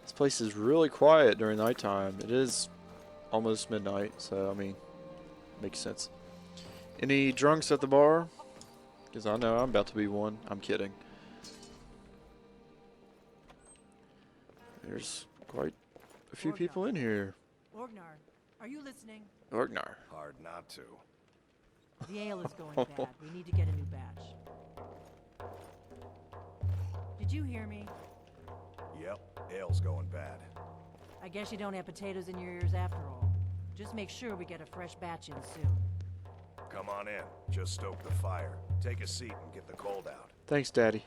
This place is really quiet during nighttime. It is almost midnight, so I mean, makes sense. Any drunks at the bar? Because I know I'm about to be one. I'm kidding. There's quite a few people in here. Orgnar, are you listening? Orgnar. Hard not to. The ale is going bad. We need to get a new batch. Did you hear me? Yep, ale's going bad. I guess you don't have potatoes in your ears after all. Just make sure we get a fresh batch in soon. Come on in. Just stoke the fire. Take a seat and get the cold out. Thanks, Daddy.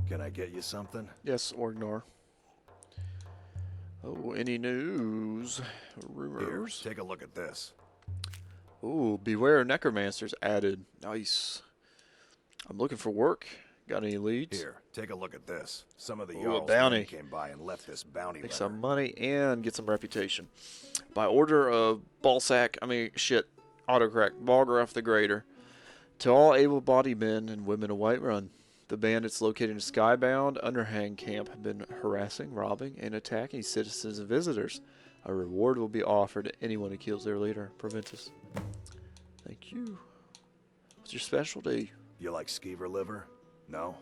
Can I get you something? Yes, Orgnar. Oh, any news? Rumors? Here, take a look at this. Ooh, beware necromancers added. Nice. I'm looking for work. Got any leads? Here, take a look at this. Some of the Ooh, a Jarls bounty. came by and left this bounty Make letter. some money and get some reputation. By order of Autocrat Balgraf the Greater, to all able-bodied men and women of Whiterun, the bandits located in Skybound Underhand Camp have been harassing, robbing, and attacking citizens and visitors. A reward will be offered to anyone who kills their leader. Proventus. Thank you. What's your specialty? You like skeever liver? No?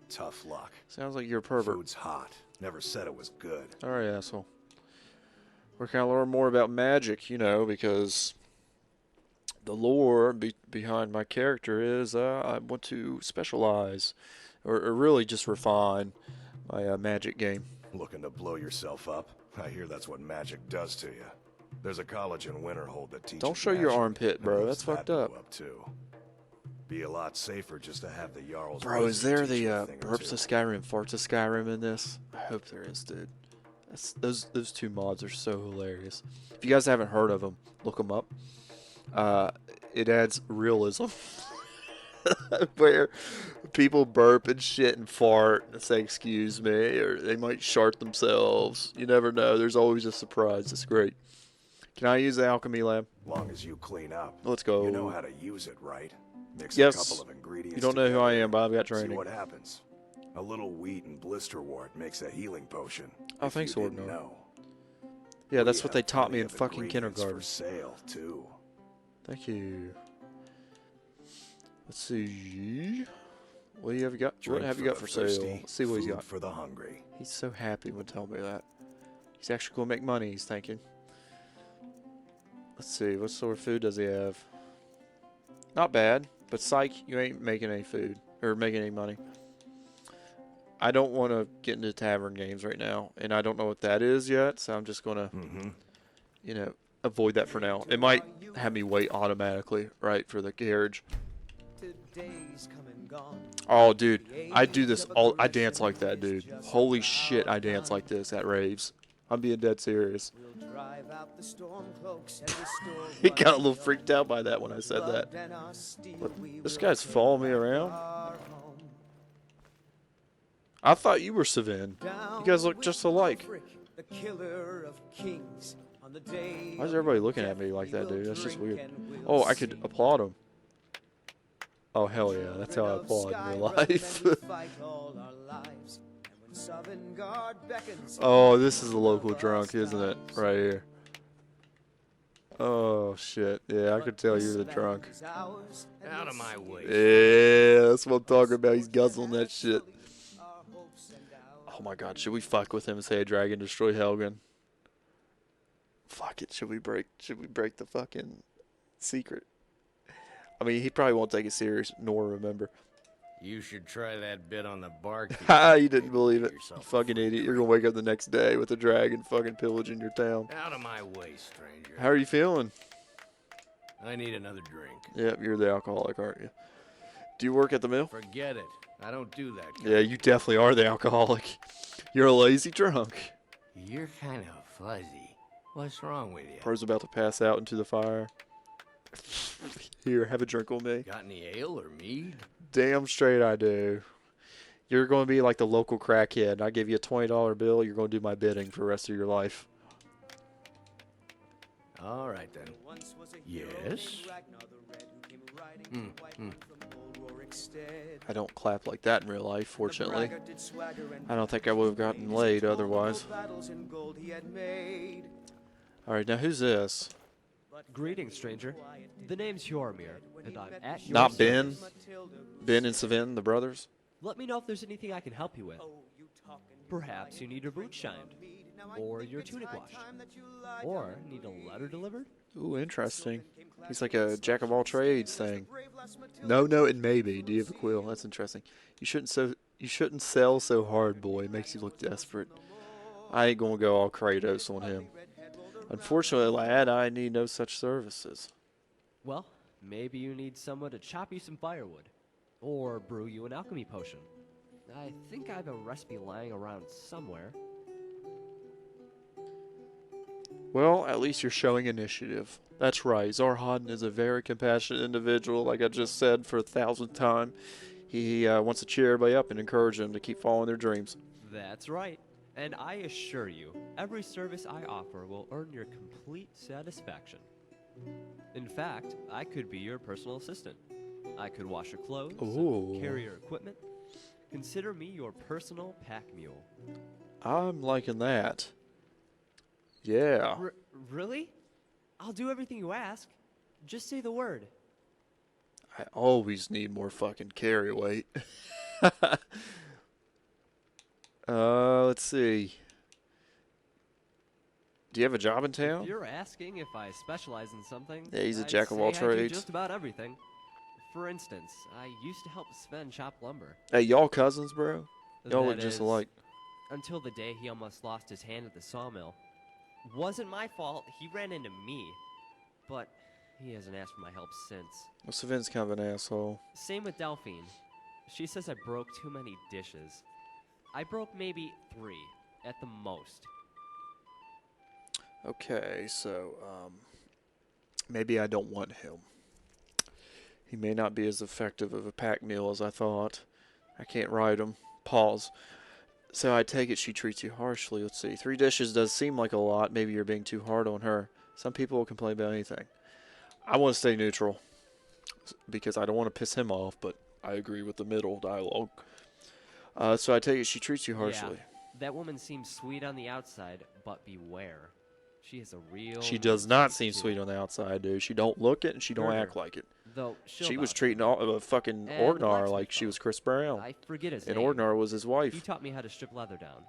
Tough luck. Sounds like you're a pervert. Food's hot. Never said it was good. Alright, asshole. We're kind of learn more about magic, you know, because the lore behind my character is I want to specialize, or really just refine my magic game. Looking to blow yourself up? I hear that's what magic does to you. There's a college in Winterhold that teaches Don't show your magic, armpit, bro. and That's what's fucked that up. do too? Be a lot safer just to have the Jarls. Bro, is there teach the you a thing or burps two. of Skyrim, farts of Skyrim in this? I hope there is, dude. Those two mods are so hilarious. If you guys haven't heard of them, look them up. It adds realism. Where people burp and shit and fart and say excuse me, or they might shart themselves. You never know. There's always a surprise. It's great. Can I use the alchemy lab? Long as you clean up. Let's go. You know how to use it, right? Mix Yes. a couple of ingredients. You don't know who I am, but I've got See training. what happens. A little wheat and blisterwort makes a healing potion. Oh, if thanks, you didn't Orgnar. know. Yeah, that's We what they have taught me plenty in of fucking ingredients kindergarten. For sale too. Thank you. Let's see. What do you have got? What Drink have you for got the for sale? thirsty, Let's see what he's food got. for the hungry. He's so happy when telling me that. He's actually going to make money, he's thinking. Let's see. What sort of food does he have? Not bad, but psych, you ain't making any food. Or making any money. I don't want to get into tavern games right now, and I don't know what that is yet, so I'm just going to, you know, avoid that for now. It might have me wait automatically, right, for the carriage. Oh, dude, I do this all. I dance like that, dude. Holy shit, I dance like this at raves. I'm being dead serious. He got a little freaked out by that when I said that. What? This guy's following me around? I thought you were Savin. You guys look just alike. Why is everybody looking at me like that, dude? That's just weird. Oh, I could applaud him. Oh, hell yeah. That's how I applaud in real life. Oh, this is a local drunk, isn't it? Right here. Oh, shit. Yeah, I could tell you're the drunk. Out of my way. Yeah, that's what I'm talking about. He's guzzling that shit. Oh my god, should we fuck with him and say a dragon destroy Helgen? Fuck it, should we break the fucking secret? I mean, he probably won't take it serious nor remember. You should try that bit on the barkeep. Ha, you didn't believe it. You Yourself a fucking idiot. You're gonna wake up the next day with a dragon fucking pillaging your town. Out of my way, stranger. How are you feeling? I need another drink. Yep, you're the alcoholic, aren't you? Do you work at the mill? Forget it. I don't do that. Yeah, you definitely are the alcoholic. You're a lazy drunk. You're kind of fuzzy. What's wrong with you? Bro's about to pass out into the fire. Here, have a drink with me. Got any ale or mead? Damn straight I do. You're going to be like the local crackhead. I give you a $20 bill, you're going to do my bidding for the rest of your life. All right, then. Yes? I don't clap like that in real life, fortunately. I don't think I would have gotten laid otherwise. Alright, now who's this? Greetings, stranger. The name's Orgnar, and I'm at your Not Ben? service. Ben and Savin, the brothers? Let me know if there's anything I can help you with. Perhaps you need your boots shined, or your tunic washed, or need a letter delivered. Ooh, interesting. He's like a jack of all trades thing. No, and maybe. Do you have a quill? That's interesting. You shouldn't sell so hard, boy. It makes you look desperate. I ain't gonna go all Kratos on him. Unfortunately, lad, I need no such services. Well, maybe you need someone to chop you some firewood, or brew you an alchemy potion. I think I have a recipe lying around somewhere. Well, at least you're showing initiative. That's right. Zarhaden is a very compassionate individual, like I just said for 1,000th time. He wants to cheer everybody up and encourage them to keep following their dreams. That's right. And I assure you, every service I offer will earn your complete satisfaction. In fact, I could be your personal assistant. I could wash your clothes, Ooh. carry your equipment. Consider me your personal pack mule. I'm liking that. Yeah. Really? I'll do everything you ask. Just say the word. I always need more fucking carry weight. Let's see. Do you have a job in If town? you're asking if I specialize in something, Yeah, he's a I'd jack of all say I do trades. just about everything. For instance, I used to help Sven chop lumber. Hey, y'all cousins, bro? Y'all look That just is, alike. Until the day he almost lost his hand at the sawmill. Wasn't my fault, he ran into me. But he hasn't asked for my help since. Well, Savin's kind of an asshole. Same with Delphine. She says I broke too many dishes. I broke maybe 3, at the most. Okay, so, maybe I don't want him. He may not be as effective of a pack mule as I thought. I can't ride him. Pause. So I take it she treats you harshly. Let's see. 3 dishes does seem like a lot. Maybe you're being too hard on her. Some people will complain about anything. I want to stay neutral because I don't want to piss him off, but I agree with the middle dialogue. So I take it she treats you harshly. Yeah, that woman seems sweet on the outside, but beware. She has a real... She does not seem attitude. sweet on the outside, dude. She don't look it and she don't Murder. act like it. Though She was vouch for treating me. all fucking And Orgnar blacksmith like she fellow. was Chris Brown. I forget his And name. Orgnar was his He wife. taught me how to strip leather down.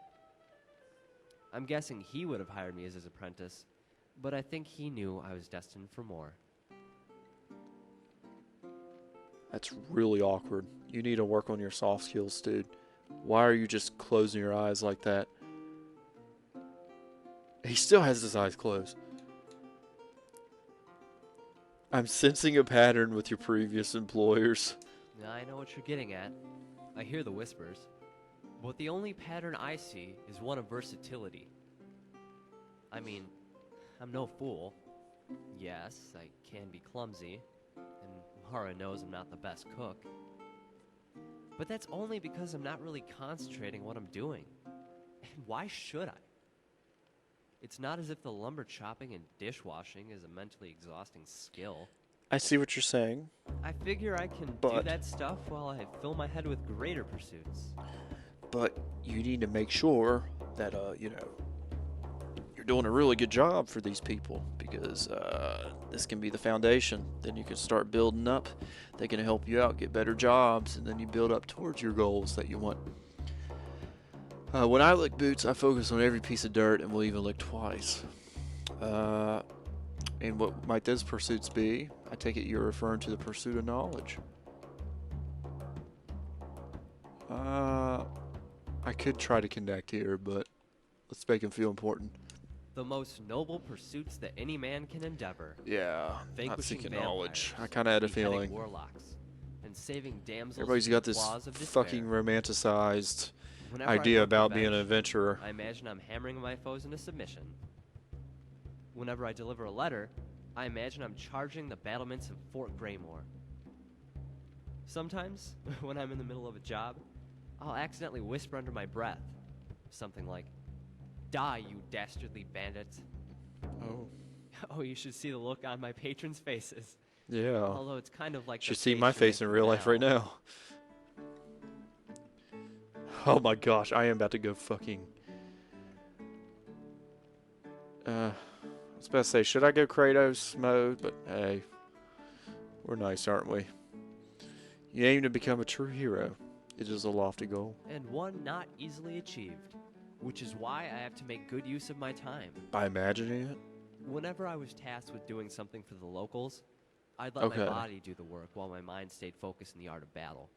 I'm guessing he would have hired me as his apprentice, but I think he knew I was destined for more. That's really awkward. You need to work on your soft skills, dude. Why are you just closing your eyes like that? He still has his eyes closed. I'm sensing a pattern with your previous employers. I know what you're getting at. I hear the whispers. But the only pattern I see is one of versatility. I mean, I'm no fool. Yes, I can be clumsy, and Mara knows I'm not the best cook. But that's only because I'm not really concentrating on what I'm doing. And why should I? It's not as if the lumber chopping and dishwashing is a mentally exhausting skill. I see what you're saying. I figure I can do But- that stuff while I fill my head with greater pursuits. But you need to make sure that, you know, you're doing a really good job for these people because this can be the foundation. Then you can start building up. They can help you out, get better jobs, and then you build up towards your goals that you want. When I lick boots, I focus on every piece of dirt and will even lick twice. And what might those pursuits be? I take it you're referring to the pursuit of knowledge. I could try to connect here, but let's make him feel important. The most noble pursuits that any man can endeavor. Yeah, not Vanquishing seeking vampires, knowledge. I kind of had a beheading feeling. warlocks, and saving damsels Everybody's from got the this claws of despair. fucking romanticized Whenever I idea work about being an revenge, adventurer. I imagine I'm hammering my foes into submission. Whenever I deliver a letter, I imagine I'm charging the battlements of Fort Greymore. Sometimes, when I'm in the middle of a job, I'll accidentally whisper under my breath, something like, "Die, you dastardly bandits." Oh. Oh, you should see the look on my patrons' faces. Yeah. Although it's kind of like Should the see my you're face in making real life right now. Oh my gosh, I am about to go fucking... I was about to say, should I go Kratos mode? But hey, we're nice, aren't we? You aim to become a true hero. It is a lofty goal. And one not easily achieved, which is why I have to make good use of my time. By imagining it? Whenever I was tasked with doing something for the locals, I'd let Okay. my body do the work while my mind stayed focused in the art of battle.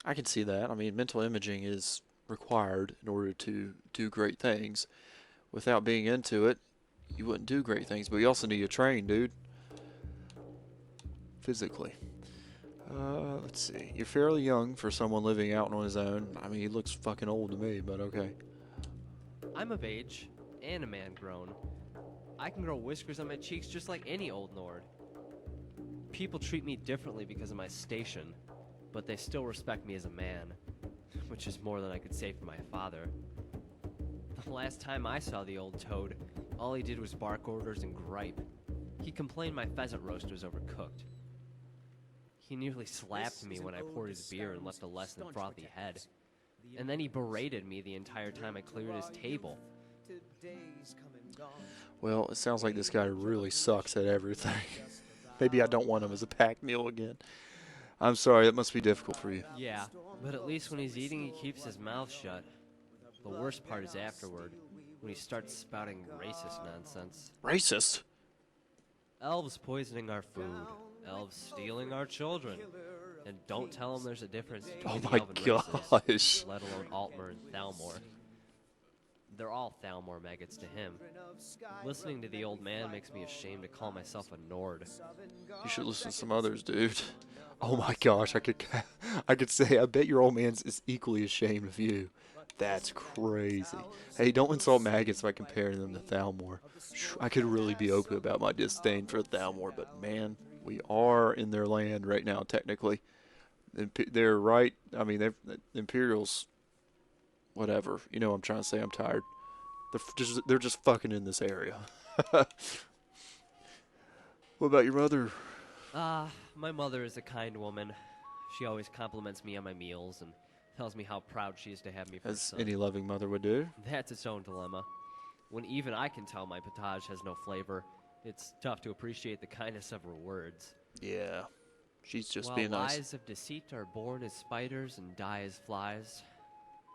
I can see that. I mean, mental imaging is required in order to do great things. Without being into it, you wouldn't do great things. But you also need to train, dude. Physically. Let's see. You're fairly young for someone living out on his own. I mean, he looks fucking old to me, but okay. I'm of age, and a man grown. I can grow whiskers on my cheeks just like any old Nord. People treat me differently because of my station, but they still respect me as a man, which is more than I could say for my father. The last time I saw the old toad, all he did was bark orders and gripe. He complained my pheasant roast was overcooked. He nearly slapped me when I poured his beer and left a less than frothy head. And then he berated me the entire time I cleared his table. Well, it sounds like this guy really sucks at everything. Maybe I don't want him as a pack meal again. I'm sorry, that must be difficult for you. Yeah, but at least when he's eating, he keeps his mouth shut. The worst part is afterward, when he starts spouting racist nonsense. Racist? Elves poisoning our food, elves stealing our children, and don't tell them there's a difference between Oh the my elven races, gosh. let alone Altmer and Thalmor. They're all Thalmor maggots to him. Listening to the old man makes me ashamed to call myself a Nord. You should listen to some others, dude. Oh my gosh, I could say, I bet your old man's is equally ashamed of you. That's crazy. Hey, don't insult maggots by comparing them to Thalmor. I could really be open about my disdain for Thalmor, but man, we are in their land right now, technically. They're right. I mean, the Imperials, whatever. You know what I'm trying to say. I'm tired. They're just fucking in this area. What about your mother? My mother is a kind woman. She always compliments me on my meals and tells me how proud she is to have me for a As son. any loving mother would do. That's its own dilemma. When even I can tell my potage has no flavor, it's tough to appreciate the kindness of her words. Yeah. She's just While being nice. lies of deceit are born as spiders and die as flies,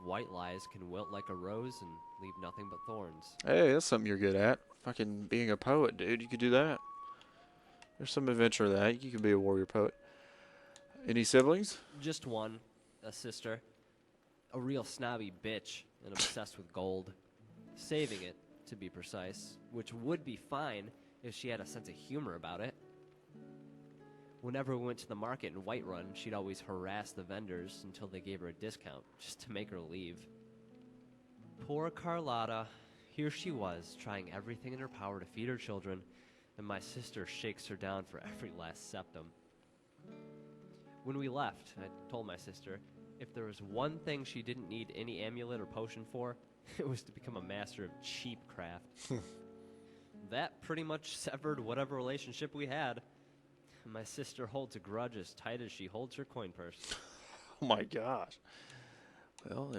white lies can wilt like a rose and leave nothing but thorns. Hey, that's something you're good at. Fucking being a poet, dude. You could do that. There's some adventure in that. You can be a warrior poet. Any siblings? Just one, a sister. A real snobby bitch and obsessed with gold. Saving it, to be precise, which would be fine if she had a sense of humor about it. Whenever we went to the market in Whiterun, she'd always harass the vendors until they gave her a discount, just to make her leave. Poor Carlotta. Here she was, trying everything in her power to feed her children, and my sister shakes her down for every last septum. When we left, I told my sister if there was one thing she didn't need any amulet or potion for, it was to become a master of cheap craft. That pretty much severed whatever relationship we had. My sister holds a grudge as tight as she holds her coin purse. Oh my gosh. Well,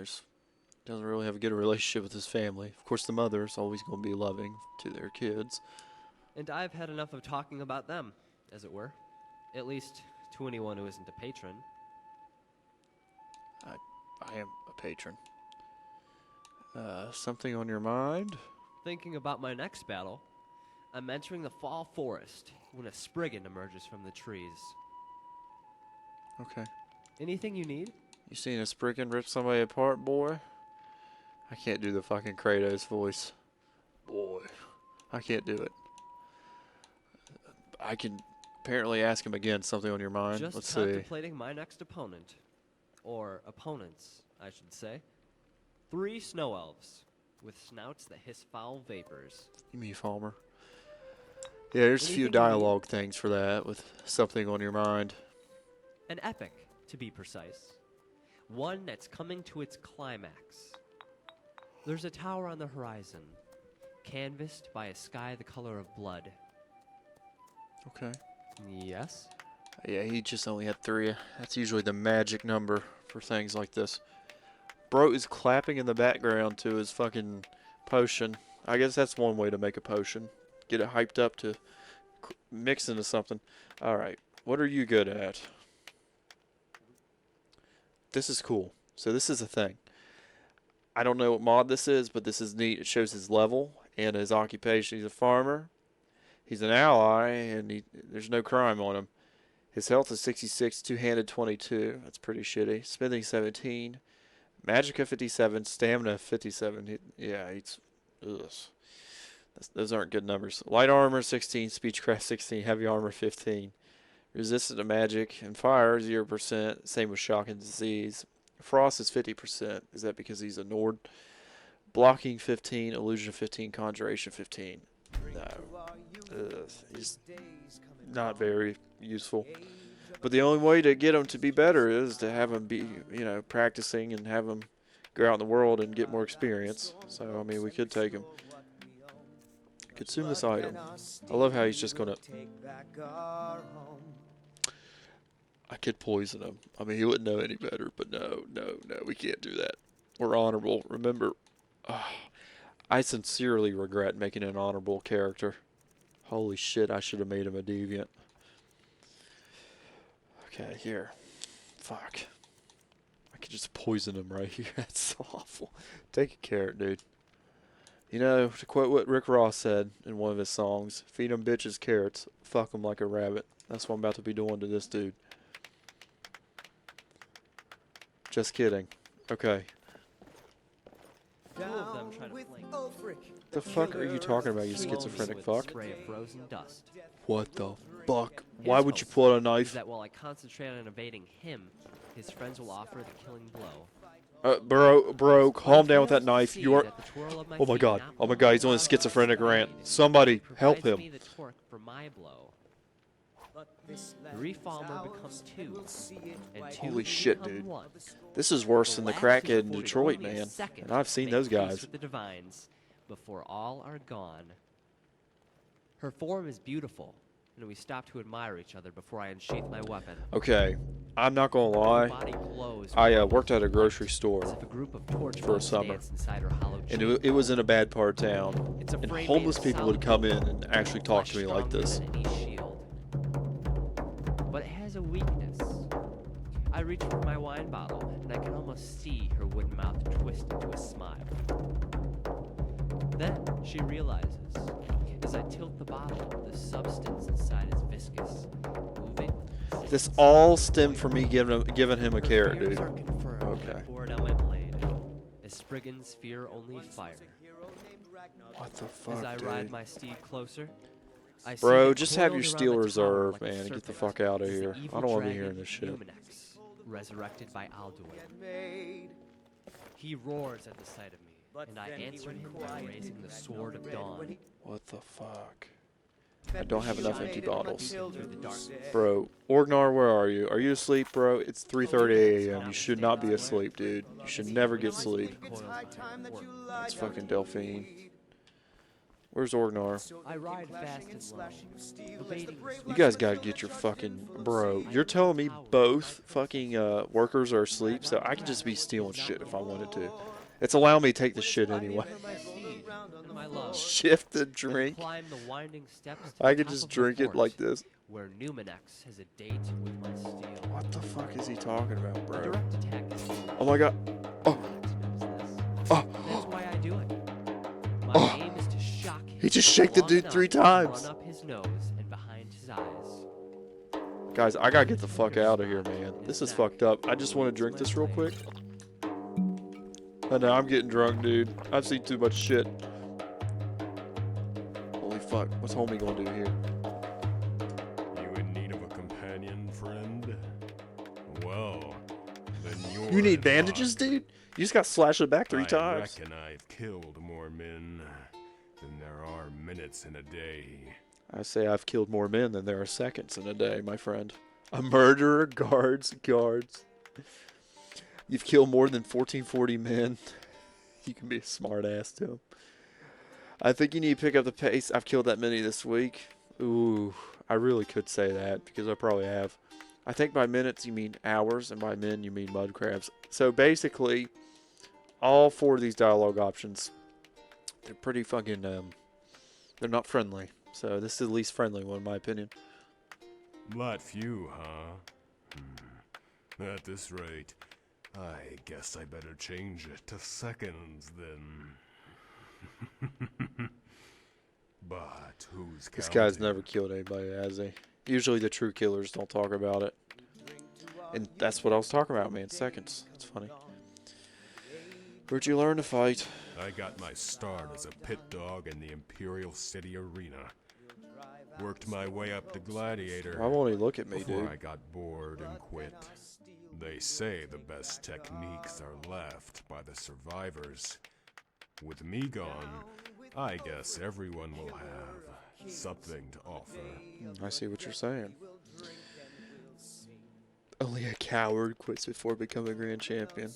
doesn't really have a good relationship with his family. Of course, the mother's always going to be loving to their kids. And I've had enough of talking about them, as it were. At least to anyone who isn't a patron. I am a patron. Something on your mind? Thinking about my next battle, I'm entering the fall forest when a Spriggan emerges from the trees. Okay. Anything you need? You seen a Spriggan rip somebody apart, boy? I can't do the fucking Kratos voice. Boy. I can't do it. I can apparently ask him again. Something on your mind? Just Let's see. contemplating my next opponent. Or opponents, I should say. 3 snow elves, with snouts that hiss foul vapors. You mean Falmer? Yeah, there's a few Anything you need? dialogue things for that with something on your mind. An epic, to be precise. One that's coming to its climax. There's a tower on the horizon, canvassed by a sky the color of blood. Okay. Yes? Yeah, he just only had 3. That's usually the magic number for things like this. Bro is clapping in the background to his fucking potion. I guess that's one way to make a potion. Get it hyped up to mix into something. Alright, what are you good at? This is cool. So this is a thing. I don't know what mod this is, but this is neat. It shows his level and his occupation. He's a farmer. He's an ally, and there's no crime on him. His health is 66, two-handed 22. That's pretty shitty. Smithing 17. Magicka 57. Stamina 57. Ugh. Those aren't good numbers. Light armor 16. Speechcraft 16. Heavy armor 15. Resistant to magic and fire 0%. Same with shock and disease. Frost is 50%. Is that because he's a Nord? Blocking 15. Illusion 15. Conjuration 15. No. He's not very useful. But the only way to get him to be better is to have him be, practicing and have him go out in the world and get more experience. So, I mean, we could take him. Consume this item. I love how he's just going to... I could poison him. I mean, he wouldn't know any better, but no, we can't do that. We're honorable. Remember, I sincerely regret making an honorable character. Holy shit, I should have made him a deviant. Okay, here. Fuck. I could just poison him right here. That's so awful. Take a carrot, dude. You know, to quote what Rick Ross said in one of his songs, feed 'em bitches carrots, fuck 'em like a rabbit. That's what I'm about to be doing to this dude. Just kidding. Okay. Two of them try to flank. The fuck are you talking about, you schizophrenic With fuck? spray of frozen dust. What the fuck? Why would you pull out a Is knife? that while I concentrate on evading him, his friends will offer the killing blow. Bro, calm down with that knife. See You're... that the twirl of my Oh my feet god. not Oh my god, he's on a blow schizophrenic out rant. blade Somebody help provides him. me the torque for my blow. The reformer becomes 2, and 2 Holy shit, become dude. 1. This is worse than the last crackhead in afforded Detroit, only a man. second And I've to seen make those peace guys. with the divines before all are gone. Her form is beautiful, and we stop to admire each other before I unsheath my weapon. Okay, I'm not gonna Her lie. body glows I with worked at a light, grocery as store if a group of torch for a bugs summer. dance inside her hollow And chamber. it was in a bad part of town. It's a And frame homeless made of people would solid come in gold, and actually talk to me like stronger this. than any shield. But it has a weakness. I reach for my wine bottle, and I can almost see her wooden mouth twist into a smile. Then she realizes, as I tilt the bottle, the substance inside is viscous, moving. This all stemmed from me giving him a carrot, Fears dude. are confirmed when I Okay. pour it on my blade, as Spriggans fear only fire. What the As I fuck, ride dude? my steed closer, I see Bro, that just have your coiled around steel the tower reserve, like a man, and get the serpent fuck out of is the here. evil I don't want to be dragon hearing this shit. Numenex, resurrected by Alduin. He roars at the sight of me, and I answer him by raising the sword of dawn. What the fuck? I don't have enough empty bottles. Through the darkness. Bro, Orgnar, where are you? Are you asleep, bro? It's 3:30 a.m. You should not be asleep, dude. You should never get sleep. It's fucking Delphine. Where's Orgnar? I ride fast and slow, evading the You guys gotta get your fucking... Bro, you're telling me both fucking workers are asleep, so I can just be stealing shit if I wanted to. It's allowing me to take the shit anyway. my steed and my love, Shift the and drink. climb the winding steps to I the could top just of the drink it fort, like this. where Numenex has a date with my steel. What the fuck is he talking about, A bro? direct attack is Oh my god. Oh. Oh. That's why I do it. My Oh. aim is to shock him. He just shaked the long dude enough 3 to times. Run up his nose and behind his eyes. Guys, I gotta get the fuck out of here, man. This is fucked up. I just want to drink this real quick. I know, I'm getting drunk, dude. I've seen too much shit. Holy fuck. What's homie gonna do here? You in need of a companion, friend? Well, then you're You need in bandages, luck. dude? You just got slashed in the back 3 I times. reckon I've killed more men than there are minutes in a day. I say I've killed more men than there are seconds in a day, my friend. A murderer guards. You've killed more than 1440 men. You can be a smart ass to him. I think you need to pick up the pace. I've killed that many this week. Ooh, I really could say that because I probably have. I think by minutes you mean hours, and by min you mean mud crabs. So basically, all 4 of these dialogue options, they're pretty fucking, they're not friendly. So this is the least friendly one in my opinion. Lot few, huh? At this rate, I guess I better change it to seconds then. But who's counting? This guy's never killed anybody, has he? Usually the true killers don't talk about it. And that's what I was talking about, man. Seconds. That's funny. Where'd you learn to fight? I got my start as a pit dog in the Imperial City Arena. Worked my way up to Gladiator. Why won't he look at me, before dude? I got bored and quit. They say the best techniques are left by the survivors. With me gone, I guess everyone will have something to offer. I see what you're saying. Only a coward quits before becoming grand champion.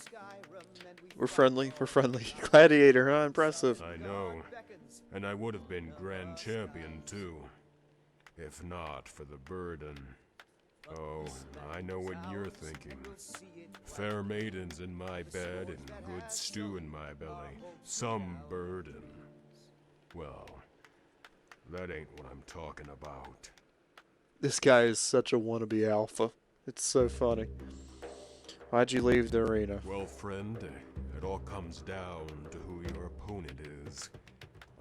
We're friendly. We're friendly. Gladiator, huh? Impressive. I know. And I would have been grand champion too. If not for the burden. Oh, I know what you're thinking. Fair maidens in my bed and good stew in my belly. Some burden. Well, that ain't what I'm talking about. This guy is such a wannabe alpha. It's so funny. Why'd you leave the arena? Well, friend, it all comes down to who your opponent is.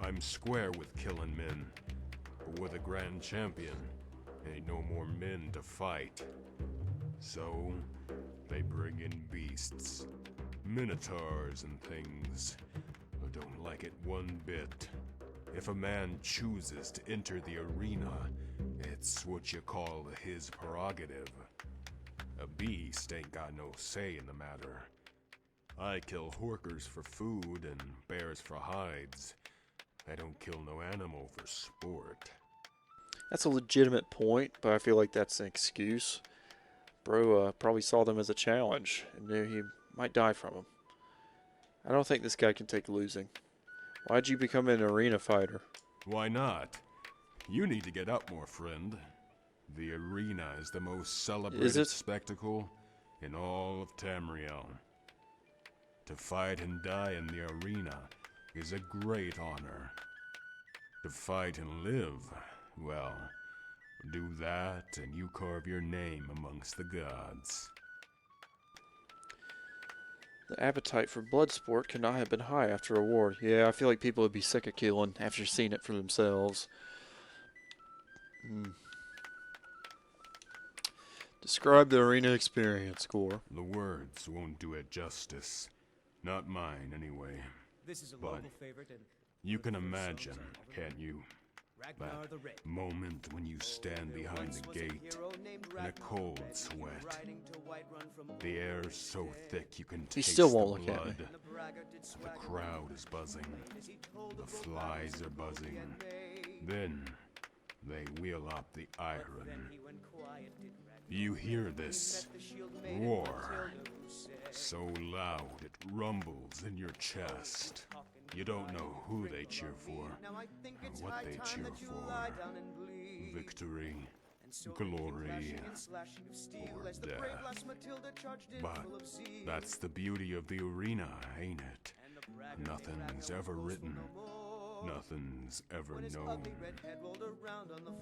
I'm square with killing men, but with a grand champion, ain't no more men to fight. So, they bring in beasts, minotaurs and things. I don't like it one bit. If a man chooses to enter the arena, it's what you call his prerogative. A beast ain't got no say in the matter. I kill horkers for food and bears for hides. I don't kill no animal for sport. That's a legitimate point, but I feel like that's an excuse. Bro probably saw them as a challenge and knew he might die from them. I don't think this guy can take losing. Why'd you become an arena fighter? Why not? You need to get up more, friend. The arena is the most celebrated spectacle in all of Tamriel. To fight and die in the arena is a great honor. To fight and live, well, do that and you carve your name amongst the gods. The appetite for blood sport could not have been high after a war. Yeah, I feel like people would be sick of killing after seeing it for themselves. Describe the arena experience, Gore. The words won't do it justice. Not mine, anyway. This is a But local favorite, and you can imagine, can't you? That moment when you stand behind the gate in a cold sweat. The air's so thick you can taste still the won't look at me. blood. The crowd is buzzing. The flies are buzzing. Then they wheel up the iron. You hear this roar, so loud it rumbles in your chest. You don't know who they cheer for, or what they cheer for. Victory, glory, or death. But that's the beauty of the arena, ain't it? Nothing's ever written. Nothing's ever known.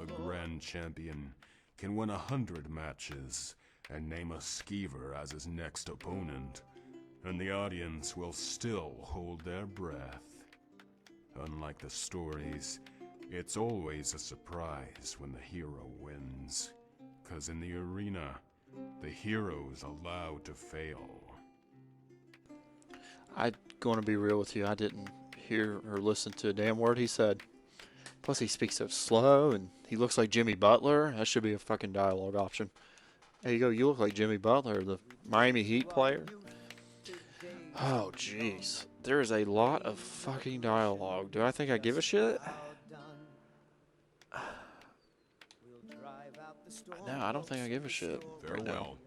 A grand champion can win 100 matches and name a skeever as his next opponent, and the audience will still hold their breath. Unlike the stories, it's always a surprise when the hero wins, 'cause in the arena, the hero's allowed to fail. I'm going to be real with you. I didn't hear or listen to a damn word he said. Plus, he speaks so slow, and he looks like Jimmy Butler. That should be a fucking dialogue option. There you go. You look like Jimmy Butler, the Miami Heat player. Oh, jeez. There is a lot of fucking dialogue. Do I think I give a shit? No, I don't think I give a shit. Farewell.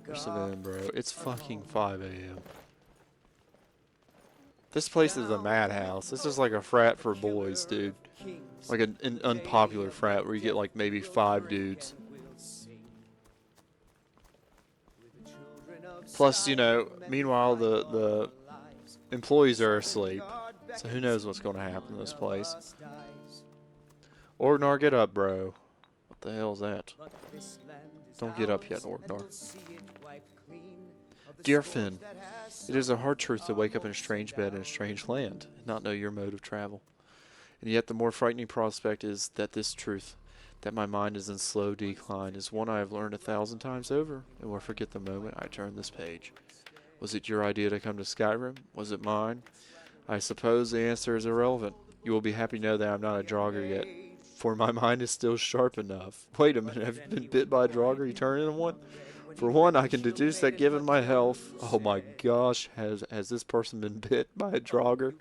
Where's the van, bro? It's fucking 5 a.m. This place is a madhouse. This is like a frat for boys, dude. Like an unpopular frat where you get like maybe 5 dudes. Plus, you know, meanwhile the employees are asleep. So who knows what's going to happen in this place. Orgnar, get up, bro. What the hell is that? Don't get up yet, Orgnar. Dear Finn, it is a hard truth to wake up in a strange bed in a strange land and not know your mode of travel. And yet the more frightening prospect is that this truth, that my mind is in slow decline, is one I have learned 1,000 times over, and will forget the moment I turn this page. Was it your idea to come to Skyrim? Was it mine? I suppose the answer is irrelevant. You will be happy to know that I'm not a Draugr yet, for my mind is still sharp enough. Wait a minute, have you been bit by a Draugr? You turn into one? For one, I can deduce that given my health, oh my gosh, has this person been bit by a Draugr?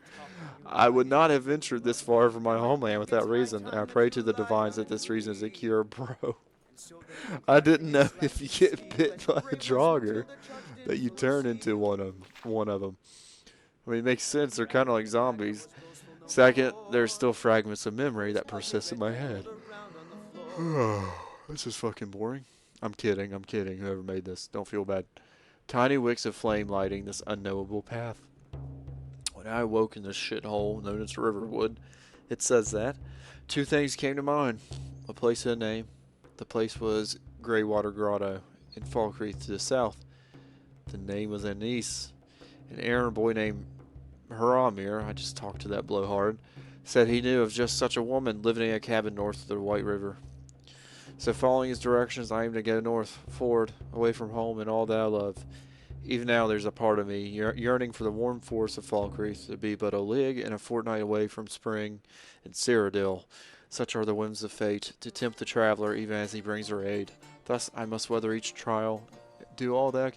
I would not have ventured this far from my homeland without reason, and I pray to the divines that this reason is a cure, bro. I didn't know if you get bit by a Draugr that you turn into one of them. I mean, it makes sense. They're kind of like zombies. Second, there's still fragments of memory that persist in my head. This is fucking boring. I'm kidding. Whoever made this, don't feel bad. Tiny wicks of flame lighting this unknowable path. When I awoke in this shithole known as Riverwood, it says that 2 things came to mind. A place and a name. The place was Greywater Grotto in Falkreath to the south. The name was Anise. An errand boy named Haramir, I just talked to that blowhard, said he knew of just such a woman living in a cabin north of the White River. So following his directions, I aim to go north, forward, away from home and all that I love. Even now there's a part of me yearning for the warm forests of Falkreath to be but a league and a fortnight away from spring and Cyrodiil. Such are the whims of fate, to tempt the traveler even as he brings her aid. Thus I must weather each trial, do all that I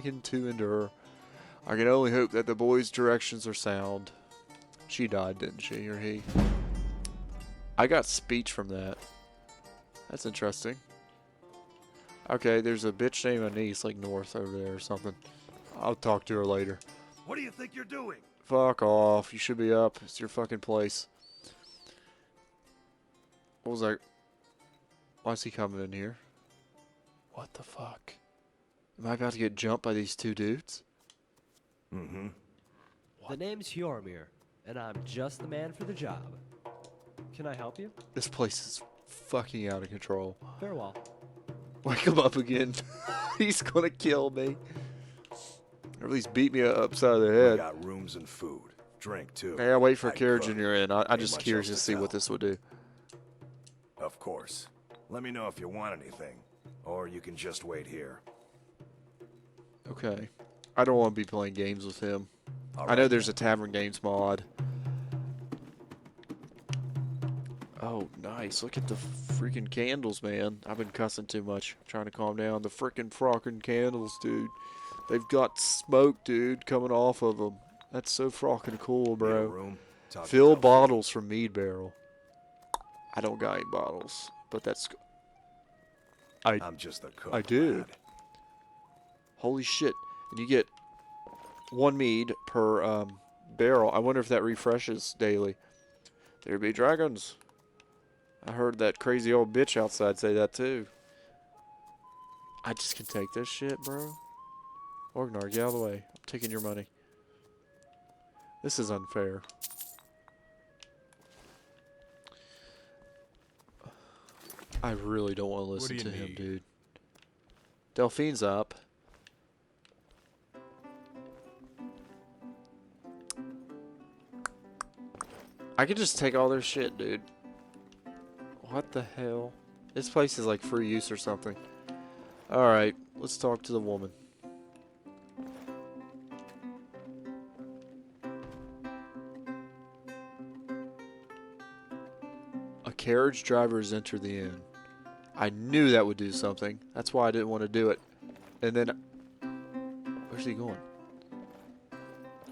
can to endure. I can only hope that the boy's directions are sound. She died, didn't she, or he? I got speech from that. That's interesting. Okay, there's a bitch named Anise, like north over there or something. I'll talk to her later. What do you think you're doing? Fuck off. You should be up. It's your fucking place. What was that? Why is he coming in here? What the fuck? Am I about to get jumped by these 2 dudes? Mm-hmm. The name's Hjormir, and I'm just the man for the job. Can I help you? This place is fucking out of control. Farewell. Wake him up again. He's gonna kill me. Or at least beat me upside the We head. got rooms and food. Drink, too. Yeah, wait for a I carriage cook. in your inn. I'm Ain't just much curious else to to see what tell. this would do. Of course. Let me know if you want anything. Or you can just wait here. Okay. I don't want to be playing games with him. All I know right. there's a Tavern Games mod. Oh, nice. Look at the freaking candles, man. I've been cussing too much. I'm trying to calm down. The freaking frockin' candles, dude. They've got smoke, dude, coming off of them. That's so frockin' cool, Need a bro. room? Talk to Fill Delphine. bottles from Mead Barrel. I don't got any bottles, but that's... I'm just the cook. I do. lad. Holy shit. And you get 1 mead per barrel. I wonder if that refreshes daily. There be dragons. I heard that crazy old bitch outside say that too. I just can take this shit, bro. Orgnar, get out of the way. I'm taking your money. This is unfair. I really don't want to listen do to you him, need? dude. Delphine's up. I could just take all their shit, dude. What the hell? This place is like free use or something. Alright, let's talk to the woman. A carriage driver has entered the inn. I knew that would do something. That's why I didn't want to do it. And then... Where's he going?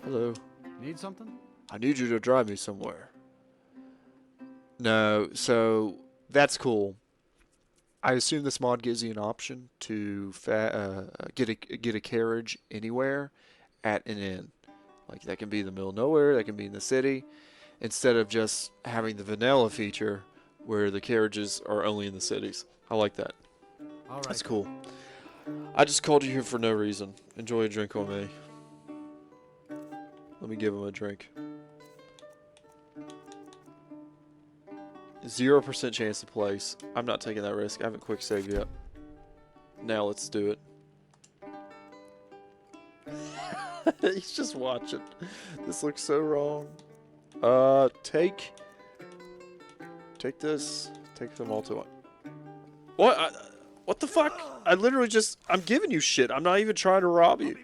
Hello. Need something? I need you to drive me somewhere. No, so that's cool. I assume this mod gives you an option to get a carriage anywhere at an inn. Like that can be in the middle of nowhere, that can be in the city, instead of just having the vanilla feature where the carriages are only in the cities. I like that. All right. That's cool. I just called you here for no reason. Enjoy a drink on me. Let me give him a drink. 0% chance to place. I'm not taking that risk. I haven't quick saved yet. Now let's do it. He's just watching. This looks so wrong. Take this. Take them all to one. What? What the fuck? I literally just... I'm giving you shit. I'm not even trying to rob you.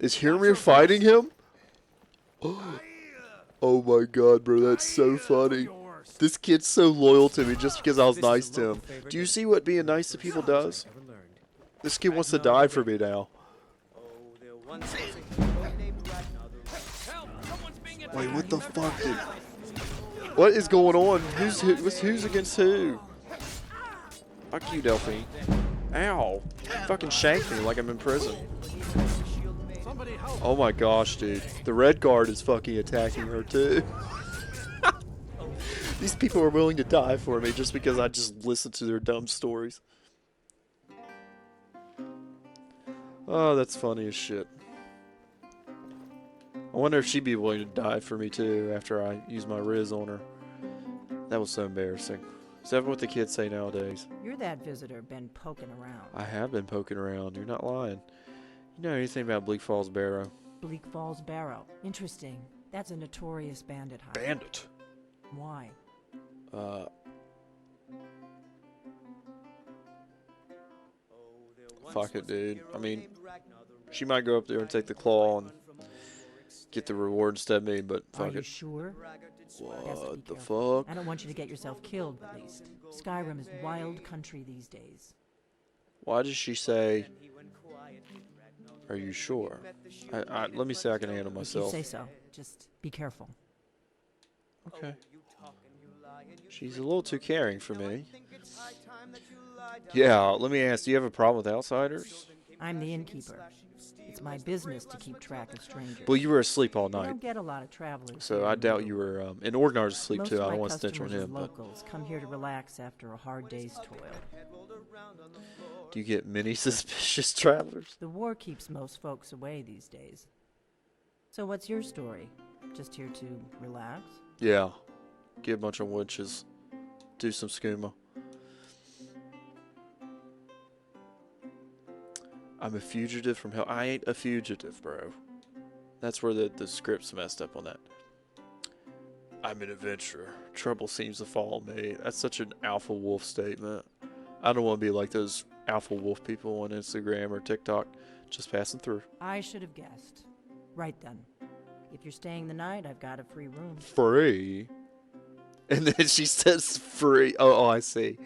Is Hirmir fighting him? Oh my god, bro. That's so funny. This kid's so loyal to me just because I was nice to him. Do you see what being nice to people does? This kid wants to die for me now. Wait, what the fuck, dude? What is going on? Who's against who? Fuck you, Delphine. Ow. Fucking shanked me like I'm in prison. Oh my gosh, dude. The red guard is fucking attacking her too. These people are willing to die for me just because I just listen to their dumb stories. Oh, that's funny as shit. I wonder if she'd be willing to die for me too after I use my Riz on her. That was so embarrassing. Is that what the kids say nowadays? You're that visitor been poking around. I have been poking around. You're not lying. You know anything about Bleak Falls Barrow? Bleak Falls Barrow. Interesting. That's a notorious bandit hideout. Bandit? Why? Fuck it, dude. I mean, she might go up there and take the claw and get the reward instead of me, but Are fuck you it. sure? What the fuck? I don't want you to get yourself killed, at least. Skyrim is wild country these days. Why did she say, are you sure? Let me say I can handle If myself. you say so. Just be careful. Okay. She's a little too caring for me. Yeah, let me ask, do you have a problem with outsiders? I'm the innkeeper. It's my business to keep track of strangers. Well, you were asleep all We night, don't get a lot of travelers. so here I in doubt you were, and Orgnar's asleep Most too, of I my don't want to snitch on customers are him, but locals come here to relax after a hard day's toil. do you get many suspicious travelers? The war keeps most folks away these days. So what's your story? Just here to relax? Yeah, get a bunch of witches, do some skooma. I'm a fugitive from hell. I ain't a fugitive, bro. That's where the script's messed up on that. I'm an adventurer. Trouble seems to follow me. That's such an alpha wolf statement. I don't want to be like those alpha wolf people on Instagram or TikTok, just passing through. I should have guessed. Right then. If you're staying the night, I've got a free room. Free? And then she says free. Oh, I see.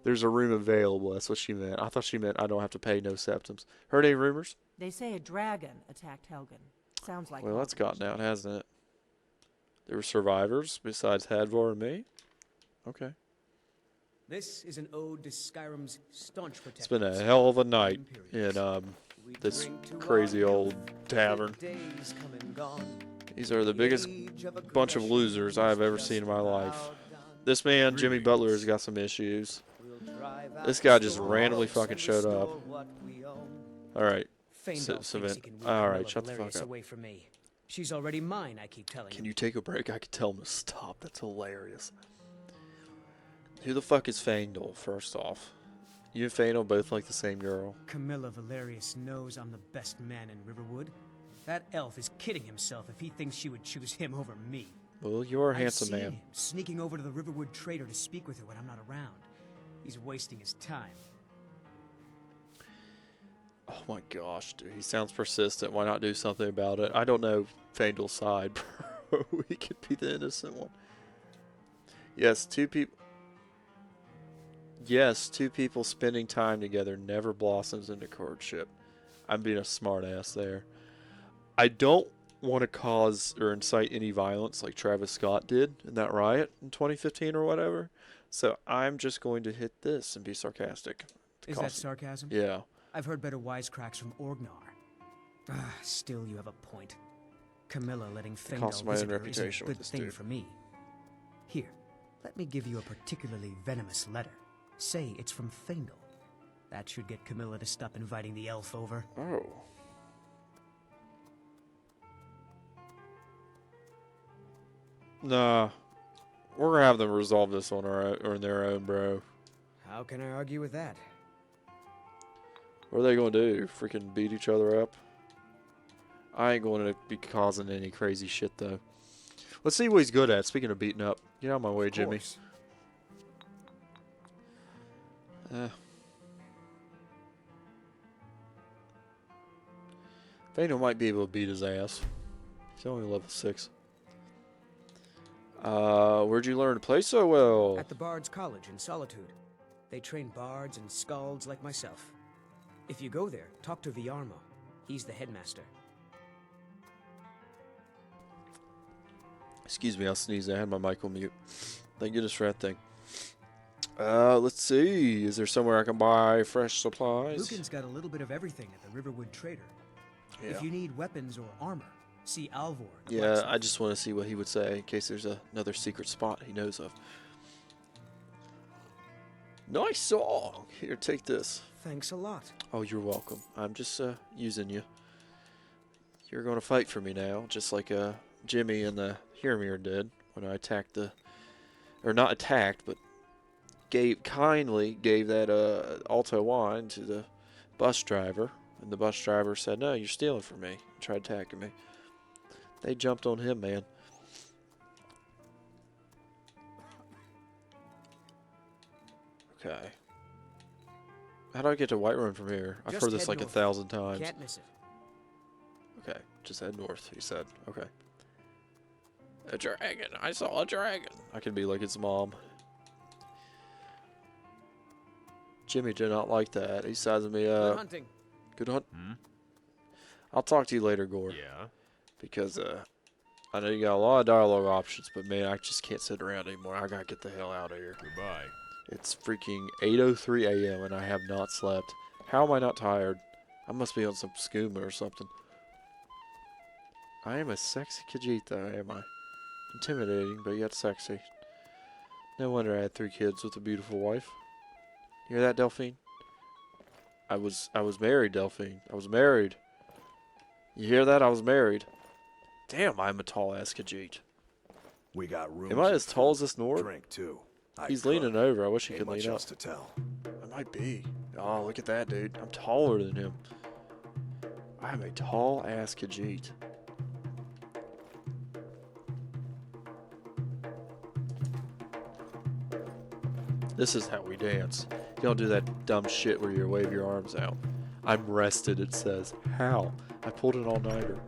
There's a room available. That's what she meant. I thought she meant I don't have to pay no septums. Heard any rumors? They say a dragon attacked Helgen. Sounds like Well, that's garbage. gotten out, hasn't it? There were survivors besides Hadvar and me? Okay. This is an ode to Skyrim's staunch protectors. It's been a hell of a night in this crazy old tavern. These are the biggest bunch of losers I have ever seen in my life. This man, Jimmy Butler, has got some issues. This guy just randomly fucking showed up. Alright. Alright, shut the fuck up. Away from me. She's already mine, I keep telling Can you take a break? I could tell him to stop. That's hilarious. Who the fuck is Fangdal, first off? You and Fangdal both like the same girl. Camilla Valerius knows I'm the best man in Riverwood. That elf is kidding himself if he thinks she would choose him over me. Well, you're a I've handsome seen man. him sneaking over to the Riverwood trader to speak with her when I'm not around. He's wasting his time. Oh my gosh, dude. He sounds persistent. Why not do something about it? I don't know Fangdal's side, bro. He could be the innocent one. Yes, two people spending time together never blossoms into courtship. I'm being a smart ass there. I don't want to cause or incite any violence like Travis Scott did in that riot in 2015 or whatever. So I'm just going to hit this and be sarcastic. Is that sarcasm? Yeah. I've heard better wisecracks from Orgnar. Still, you have a point. Camilla letting costs Fengel my own visit her is a reputation with good this thing dude. for me. Here, let me give you a particularly venomous letter. Say it's from Fengel. That should get Camilla to stop inviting the elf over. Oh. Nah. We're gonna have them resolve this on our own, or in their own, bro. How can I argue with that? What are they gonna do? Freaking beat each other up? I ain't going to be causing any crazy shit, though. Let's see what he's good at. Speaking of beating up. Get out of my way, Jimmy. Fano might be able to beat his ass. He's only level 6. Where'd you learn to play so well? At the Bard's College in Solitude. They train bards and skalds like myself. If you go there, talk to Viarmo. He's the headmaster. Excuse me, I'll sneeze. I had my mic on mute. Thank goodness for that thing. Let's see. Is there somewhere I can buy fresh supplies? Lucan's got a little bit of everything at the Riverwood Trader. Yeah. If you need weapons or armor, see Alvor. the Yeah, blacksmith. I just want to see what he would say in case there's another secret spot he knows of. Nice song. Here, take this. Thanks a lot. Oh, you're welcome. I'm just using you. You're going to fight for me now, just like Jimmy and the Hearmere did when I attacked the, or not attacked, but kindly gave that Alto wine to the bus driver, and the bus driver said, "No, you're stealing from me," and tried attacking me. They jumped on him, man. Okay. How do I get to Whiterun from here? I've Just heard this head like north. 1,000 times. Can't miss it. Okay, just head north, he said. Okay. A dragon! I saw a dragon! I can be like his mom. Jimmy did not like that. He sizing me Good up. hunting. Good hunt. Hmm? I'll talk to you later, Gore. Yeah? Because I know you got a lot of dialogue options, but man, I just can't sit around anymore. I gotta get the hell out of here. Goodbye. It's freaking 8:03 a.m. and I have not slept. How am I not tired? I must be on some skooma or something. I am a sexy Khajiit, am I? Intimidating, but yet sexy. No wonder I had 3 kids with a beautiful wife. You hear that, Delphine? I was married, Delphine. I was married. You hear that? I was married. Damn, I'm a tall ass Khajiit. We got room. Am I as tall as this Nord? Drink too. He's leaning over. I wish he Ain't could much lean up. else to tell. I might be. Oh, look at that, dude. I'm taller than him. I'm a tall ass Khajiit. This is how we dance. You don't do that dumb shit where you wave your arms out. I'm rested, it says. How? I pulled an all-nighter.